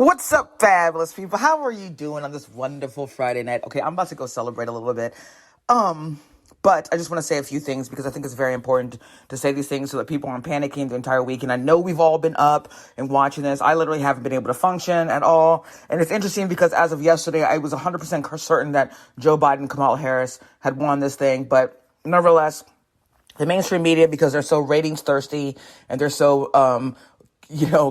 What's up, fabulous people? How are you doing on this wonderful Friday night? Okay, I'm about to go celebrate a little bit. But I just want to say a few things because I think it's very important to say these things so that people aren't panicking the entire week. And I know we've all been up and watching this. I literally haven't been able to function at all. And it's interesting because as of yesterday, I was 100% certain that Joe Biden and Kamala Harris had won this thing. But nevertheless, the mainstream media, because they're so ratings thirsty and they're so,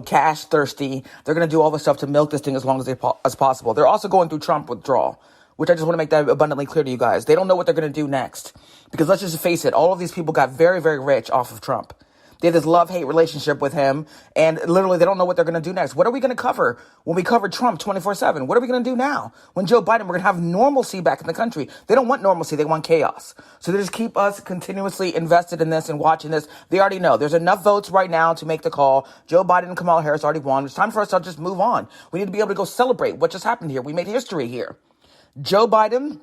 cash thirsty, they're going to do all the stuff to milk this thing as long as possible. They're also going through Trump withdrawal, which I just want to make that abundantly clear to you guys. They don't know what they're going to do next. Because let's just face it, all of these people got very, very rich off of Trump. They have this love-hate relationship with him, and literally they don't know what they're going to do next. What are we going to cover when we cover Trump 24/7? What are we going to do now? When Joe Biden, we're going to have normalcy back in the country. They don't want normalcy, they want chaos. So they just keep us continuously invested in this and watching this. They already know. There's enough votes right now to make the call. Joe Biden and Kamala Harris already won. It's time for us to just move on. We need to be able to go celebrate what just happened here. We made history here. Joe Biden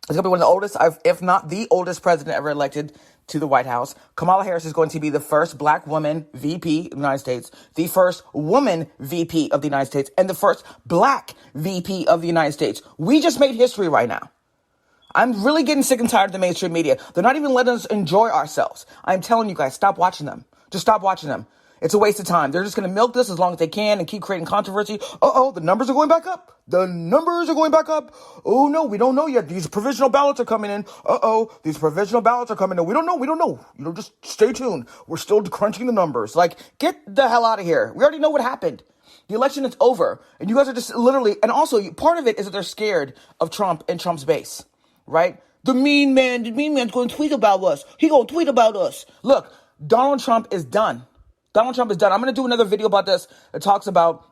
is going to be one of the oldest, if not the oldest president ever elected to the White House. Kamala Harris is going to be the first black woman VP of the United States, the first woman VP of the United States, and the first black VP of the United States. We just made history right now. I'm really getting sick and tired of the mainstream media. They're not even letting us enjoy ourselves. I'm telling you guys, stop watching them. Just stop watching them. It's a waste of time. They're just going to milk this as long as they can and keep creating controversy. The numbers are going back up. The numbers are going back up. Oh, no, we don't know yet. These provisional ballots are coming in. These provisional ballots are coming in. We don't know. Just stay tuned. We're still crunching the numbers. Get the hell out of here. We already know what happened. The election is over. And you guys are just literally, and also part of it is that they're scared of Trump and Trump's base, right? The mean man's going to tweet about us. He going to tweet about us. Look, Donald Trump is done. Donald Trump is done. I'm going to do another video about this that talks about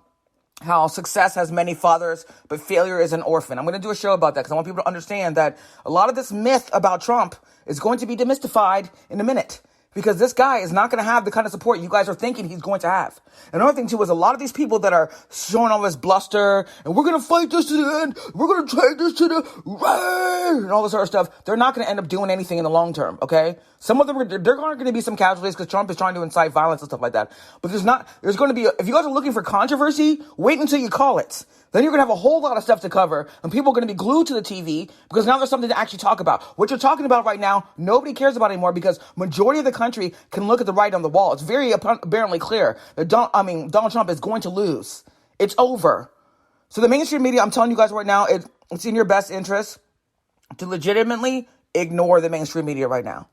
how success has many fathers, but failure is an orphan. I'm going to do a show about that because I want people to understand that a lot of this myth about Trump is going to be demystified in a minute. Because this guy is not going to have the kind of support you guys are thinking he's going to have. And another thing, too, is a lot of these people that are showing all this bluster, and we're going to fight this to the end, we're going to take this to the right, and all this other stuff, they're not going to end up doing anything in the long term, okay? Some of them, there are going to be some casualties because Trump is trying to incite violence and stuff like that. But there's going to be, if you guys are looking for controversy, wait until you call it. Then you're going to have a whole lot of stuff to cover, and people are going to be glued to the TV because now there's something to actually talk about. What you're talking about right now, nobody cares about anymore because majority of the country can look at the writing on the wall. It's very apparently clear that Donald Trump is going to lose. It's over. So the mainstream media, I'm telling you guys right now, it's in your best interest to legitimately ignore the mainstream media right now.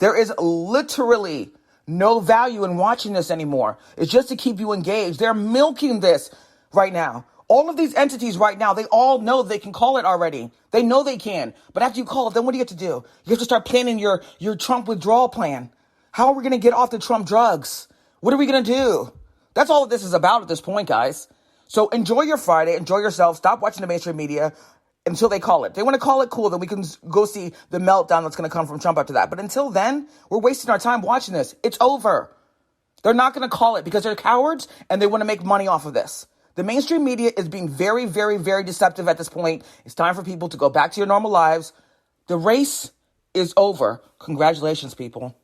There is literally no value in watching this anymore. It's just to keep you engaged. They're milking this right now. All of these entities right now, they all know they can call it already. They know they can. But after you call it, then what do you have to do? You have to start planning your Trump withdrawal plan. How are we going to get off the Trump drugs? What are we going to do? That's all this is about at this point, guys. So enjoy your Friday. Enjoy yourself. Stop watching the mainstream media until they call it. If they want to call it, cool. Then we can go see the meltdown that's going to come from Trump after that. But until then, we're wasting our time watching this. It's over. They're not going to call it because they're cowards and they want to make money off of this. The mainstream media is being very, very, very deceptive at this point. It's time for people to go back to your normal lives. The race is over. Congratulations, people.